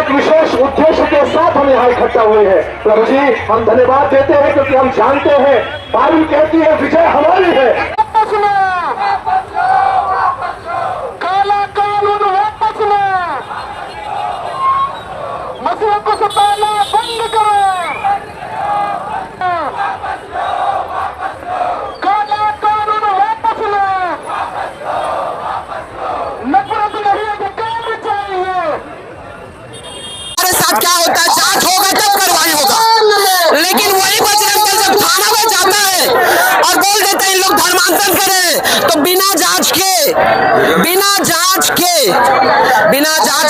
एक विशेष उद्देश्य के साथ हम यहाँ इकट्ठा हुए हैं। प्रभु जी, हम धन्यवाद देते हैं क्योंकि हम जानते हैं बाइबल कहती है विजय हमारी है। काला कानून वापस लो, मसीह को सताना बंद करो। काला कानून वापस लो, नफरत नहीं, अधिकार चाहिए। हमारे साथ क्या होता है, जांच होगा तब कार्रवाई होगा, लेकिन वही बजरंग दल जब थाना में जाता है और बोल देते हैं इन लोग धर्मांतरण करें, तो बिना जांच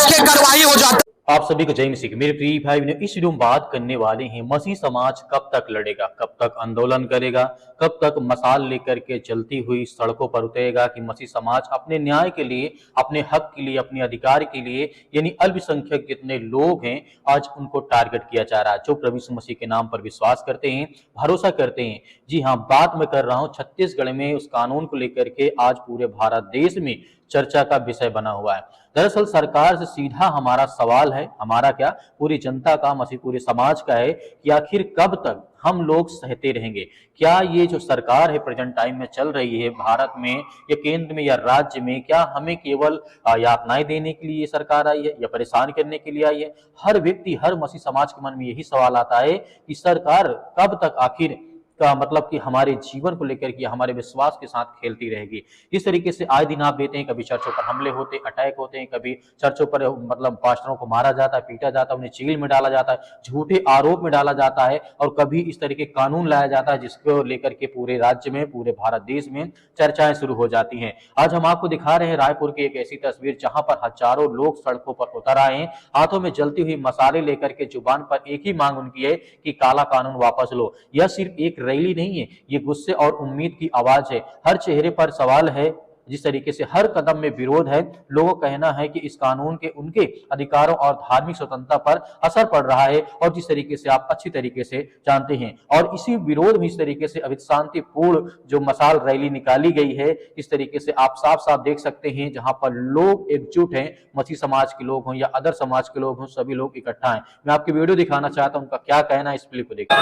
के कार्रवाई हो जाता है। आप सभी को जय मसीह। मेरे प्रिय भाई बहनों, इस वीडियो में बात करने वाले हैं मसीह समाज कब तक लड़ेगा, कब तक आंदोलन करेगा, कब तक मसाल लेकर के चलती हुई सड़कों पर उतरेगा कि मसीह समाज अपने न्याय के लिए, अपने हक के लिए, अपने अधिकार के लिए, यानी अल्पसंख्यक जितने लोग हैं आज उनको टारगेट किया जा रहा है, जो प्रभु यीशु मसीह के नाम पर विश्वास करते हैं, भरोसा करते हैं। जी हाँ, बात मैं कर रहा हूँ छत्तीसगढ़ में उस कानून को लेकर के आज पूरे भारत देश में चर्चा का विषय बना हुआ है। दरअसल सरकार से सीधा हमारा सवाल है, हमारा क्या, पूरी जनता का, मसीह पूरे समाज का है कि आखिर कब तक हम लोग सहते रहेंगे। क्या ये जो सरकार है प्रेजेंट टाइम में चल रही है भारत में या केंद्र में या राज्य में, क्या हमें केवल यातनाएं देने के लिए ये सरकार आई है या परेशान करने के लिए आई है? हर व्यक्ति, हर मसीह समाज के मन में यही सवाल आता है कि सरकार कब तक आखिर का मतलब कि हमारे जीवन को लेकर के, हमारे विश्वास के साथ खेलती रहेगी। इस तरीके से आए दिन आप देते हैं, कभी चर्चों पर हमले होते, अटैक होते हैं, कभी चर्चों पर मतलब पास्टरों को मारा जाता है, पीटा जाता है, उन्हें जेल में डाला जाता है, झूठे आरोप में डाला जाता है, और कभी इस तरीके कानून लाया जाता है जिसको लेकर के पूरे राज्य में, पूरे भारत देश में चर्चाएं शुरू हो जाती हैं। आज हम आपको दिखा रहे हैं रायपुर की एक ऐसी तस्वीर जहां पर हजारों लोग सड़कों पर उतर आए हैं, हाथों में जलती हुई मसाले लेकर के, जुबान पर एक ही मांग उनकी है कि काला कानून वापस लो। यह सिर्फ एक रैली नहीं है, ये गुस्से और उम्मीद की आवाज है। हर चेहरे पर सवाल है, जिस तरीके से हर कदम में विरोध है। लोगों का कहना है कि इस कानून के उनके अधिकारों और धार्मिक स्वतंत्रता पर असर पड़ रहा है, और जिस तरीके से आप अच्छी तरीके से जानते हैं। और इसी विरोध में इस तरीके से अभी शांतिपूर्ण जो मसाल रैली निकाली गई है, इस तरीके से आप साफ साफ देख सकते हैं, जहां पर लोग एकजुट हैं, मसीह समाज के लोग हों या अदर समाज के लोग हों, सभी लोग इकट्ठा हैं। मैं आपकी वीडियो दिखाना चाहता हूं, उनका क्या कहना है, इस क्लिप को देखिए।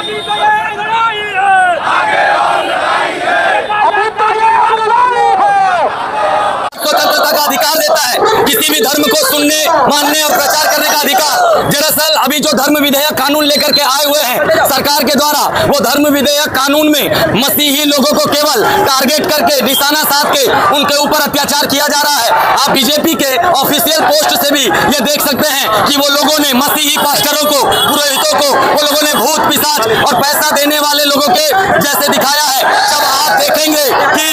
स्वतंत्रता का अधिकार देता है, किसी भी धर्म को सुनने, मानने और प्रचार करने का अधिकार। दरअसल अभी जो धर्म विधेयक कानून लेकर के आए हुए हैं सरकार के द्वारा, वो धर्म विधेयक कानून में मसीही लोगों को केवल टारगेट करके, निशाना साध के उनके ऊपर अत्याचार किया जा रहा है। आप बीजेपी के ऑफिशियल पोस्ट से भी ये देख सकते हैं कि वो लोगों ने मसीही पास्टरों को, पुरोहितों को, वो लोगों ने भूत पिशाच और पैसा देने वाले लोगों के जैसे दिखाया है। जब आप देखेंगे कि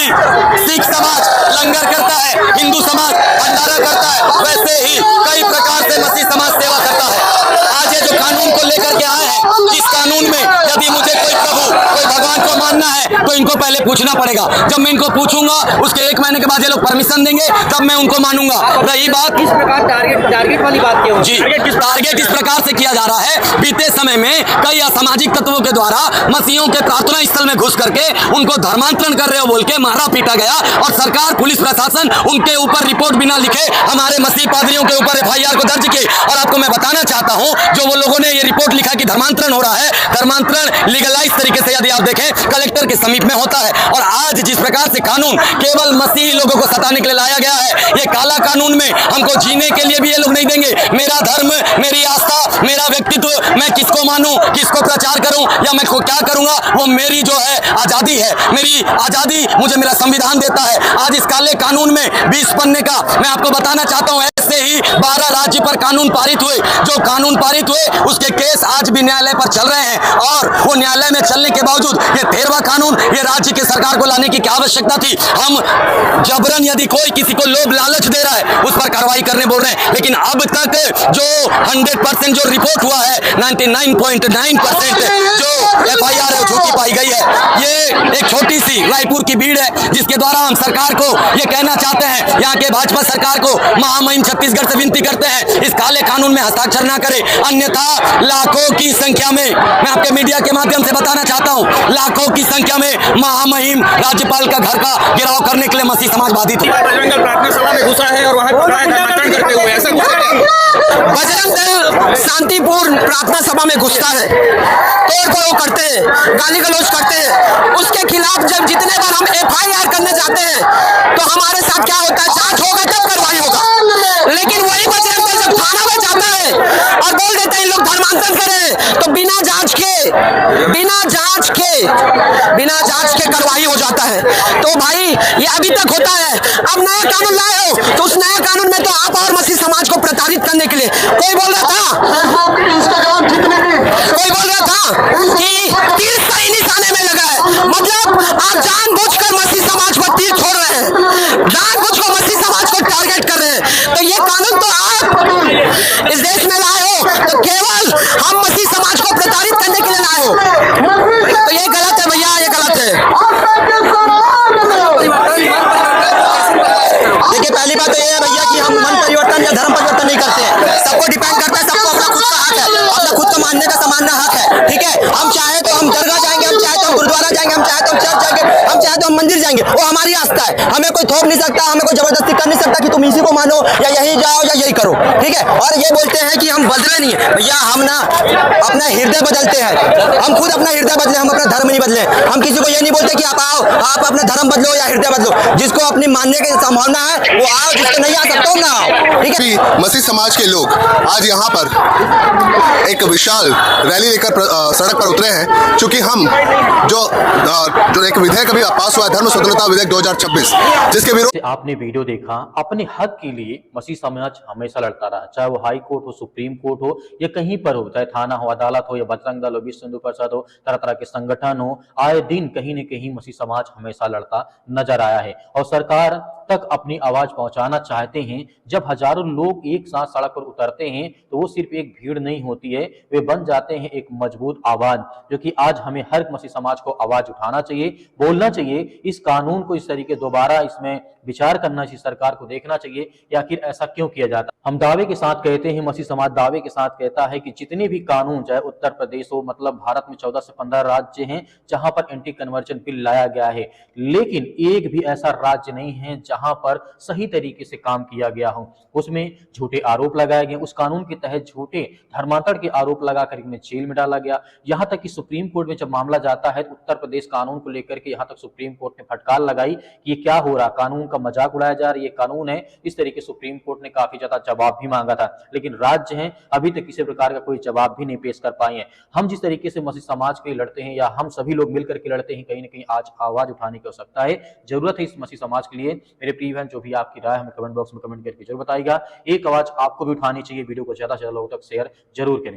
सिख समाज लंगर करता है, हिंदू समाज भंडारा करता है, वैसे ही कई प्रकार से मसीह समाज सेवा करता है। आज ये जो कानून को लेकर के आए हैं, इस कानून में यदि मुझे कोई प्रभु, कोई भगवान को मानना है तो इनको पहले पूछना पड़ेगा। जब मैं इनको पूछूंगा, उसके 1 महीने के बाद ये लोग परमिशन देंगे, तब मैं उनको मानूंगा। रही बात किस प्रकार टारगेट वाली बात क्यों जी, टारगेट इस प्रकार से किया जा रहा है, बीते समय में कई असामाजिक तत्वों के द्वारा मसीहों के प्रार्थना स्थल में घुस करके उनको धर्मांतरण कर रहे हो बोल के मारा पीटा गया, और सरकार, पुलिस प्रशासन उनके ऊपर रिपोर्ट बिना लिखे हमारे मसीह पादरियों के ऊपर FIR को दर्ज की। और आपको मैं बताना चाहता हूं, जो वो लोगों ने ये रिपोर्ट लिखा कि धर्मांतरण हो रहा है, धर्मांतरण लीगलाइज तरीके से यदि आप देखें कलेक्टर के समीप में होता है। और आज जिस प्रकार से कानून केवल मसीही लोगों को सताने के लिए लाया गया है, ये काला कानून में हमको जीने के लिए भी ये लोग नहीं देंगे। मेरा धर्म, मेरी आस्था, मेरा व्यक्तित्व, मैं किसको मानूं, किसको प्रचार करूं या मैं क्या करूंगा, वो मेरी जो है आजादी है। मेरी आजादी मुझे मेरा संविधान देता है। आज इस काले कानून में 20 पन्ने का मैं आपको बताना चाहता हूं, ऐसे ही 12 राज्य पर कानून पारित हुए। जो कानून पारित हुए उसके केस आज भी न्यायालय पर चल रहे हैं, और वो न्यायालय में चलने के बावजूद ये 13वां कानून ये राज्य की सरकार को लाने की क्या आवश्यकता थी? हम जबरन यदि कोई किसी को लोभ लालच दे रहा है उस पर कार्रवाई करने बोल रहे हैं, लेकिन अब तक जो 100% जो रिपोर्ट हुआ है, 99.9% जो FIR है झूठी पाई गई है। ये एक छोटी सी रायपुर की भीड़ है जिसके द्वारा हम सरकार को ये कहना चाहते हैं, यहाँ के भाजपा सरकार को, महामहिम छत्तीसगढ़ से विनती करते हैं, इस काले कानून में हस्ताक्षर न करे, अन्यथा लाखों लाखों की संख्या में, मैं आपके मीडिया के माध्यम से बताना चाहता हूं, लाखों की संख्या में महामहिम राज्यपाल का घर का घेराव करने के लिए मसीह समाज बाधित है। बजरंग दल प्रार्थना सभा में घुसा है और वहां धर्माचरण करते हुए ऐसा बजरंग दल शांतिपूर्ण प्रार्थना सभा में घुसता है, तोड़ फोड़ करते हैं, गाली गलौज करते हैं। उसके खिलाफ जब जितने बार हम FIR करने जाते हैं तो हमारे साथ क्या होता है, जांच होगा तब कार्रवाई होगा। लेकिन वही बजरंग दल जब थाना में जाता है और बोल देते हैं लोग धर्मांतरण करें, तो बिना जांच के कार्रवाई हो जाता है। तो भाई ये अभी तक होता है। अब नया कानून लाए हो तो उस नया कानून में तो आप और मसीह समाज को प्रताड़ित करने के लिए कोई बोल रहा था कि तीर सही निशाने में लगा है। मतलब आप जानबूझकर मसीह समाज पर तीर छोड़ रहे हैं, जानबूझकर मसीह समाज को टारगेट कर रहे हैं। तो ये कानून तो आप इस देश में लाए हो तो केवल हम मसीह समाज को प्रताड़ित करने के लिए लाए हो। तो ये गलत है भैया, ये गलत है। देखिए पहली बात तो ये है भैया कि हम मन परिवर्तन या धर्म परिवर्तन नहीं करते हैं। सबको डिपेंड करता है, सबको अपना खुद का हक है, अपना खुद का मानने का सामान्य हक है। ठीक है, हम चाहे तो हम दरगाह जाएंगे, हम चाहे तो हम गुरुद्वारा जाएंगे, हम चाहे तो हम चर्च जाएंगे, हम चाहे तो हम मंदिर जाएंगे, वो हमारी आस्था है। हमें कोई थोप नहीं सकता, हमें कोई जबरदस्ती कर नहीं सकता कि तुम इसी को मानो या यही जाओ या यही करो। ठीक है, और ये बोलते हैं कि हम बदले नहीं है भैया, हम ना अपना हृदय बदलते हैं। हम खुद अपना हृदय बदले, हम अपना धर्म नहीं बदले। हम किसी को ये नहीं बोलते कि आप आओ, आप अपना धर्म बदलो या हृदय बदलो। जिसको अपनी मानने की संभावना है वो आओ, जिसको नहीं आ सकता ना आओ। ठीक है, मसीह समाज के लोग आज यहाँ पर एक विशाल रैली लेकर सड़क पर उतरे हैं, क्योंकि हम जो एक विधेयक अभी पास हुआ है, धर्म स्वतंत्रता विधेयक 2026, जिसके विरोध आपने वीडियो देखा, अपने हक के लिए मसीह समाज हमेशा लड़ता रहा, चाहे वो हाई कोर्ट हो, सुप्रीम कोर्ट हो या कहीं पर हो, चाहे थाना हो, अदालत हो या बजरंग दल हो, विश्व हिंदू परिषद हो, तरह तरह के संगठन हो, आए दिन कहीं न कहीं मसीह समाज हमेशा लड़ता नजर आया है और सरकार तक अपनी आवाज पहुंचाना चाहते हैं। जब हजारों लोग एक साथ सड़क पर उतरते हैं तो वो सिर्फ एक भीड़ नहीं होती है, वे बन जाते हैं एक मजबूत आवाज, जो कि आज हमें हर मसीह समाज को आवाज उठाना चाहिए, बोलना चाहिए। इस कानून को इस तरीके दोबारा इसमें विचार करना चाहिए, सरकार को देखना चाहिए कि आखिर ऐसा क्यों किया जाता है। हम दावे के साथ कहते हैं, मसीह समाज दावे के साथ कहता है कि जितने भी कानून, चाहे उत्तर प्रदेश हो, मतलब भारत में 14 से 15 राज्य हैं जहां पर एंटी कन्वर्जन बिल लाया गया है, लेकिन एक भी ऐसा राज्य नहीं है जहां पर सही तरीके से काम किया गया हो। उसमें झूठे आरोप लगाए गए, उस कानून के तहत झूठे धर्मांतरण के आरोप लगाकर इन्हें जेल में डाला गया। यहां तक कि सुप्रीम कोर्ट में जब मामला जाता है तो उत्तर प्रदेश कानून को लेकर के यहां तक सुप्रीम कोर्ट ने फटकार लगाई कि ये क्या हो रहा, कानून का मजाक उड़ाया जा रहा है, ये कानून है। इस तरीके सुप्रीम कोर्ट ने काफी ज्यादा जवाब भी मांगा था, लेकिन राज्य हैं अभी तक किसी प्रकार का कोई जवाब भी नहीं पेश कर पाए हैं। हम जिस तरीके से मसीह समाज के लिए लड़ते हैं या हम सभी लोग मिलकर के लड़ते हैं, कहीं ना कहीं आज आवाज उठाने की आवश्यकता है, जरूरत है इस मसीह समाज के लिए। मेरे प्रिय बहन, जो भी आपकी राय हमें कमेंट बॉक्स में कमेंट करके जरूर बताइएगा। एक आवाज आपको भी उठानी चाहिए। वीडियो को ज्यादा से ज्यादा लोगों तक शेयर जरूर करें।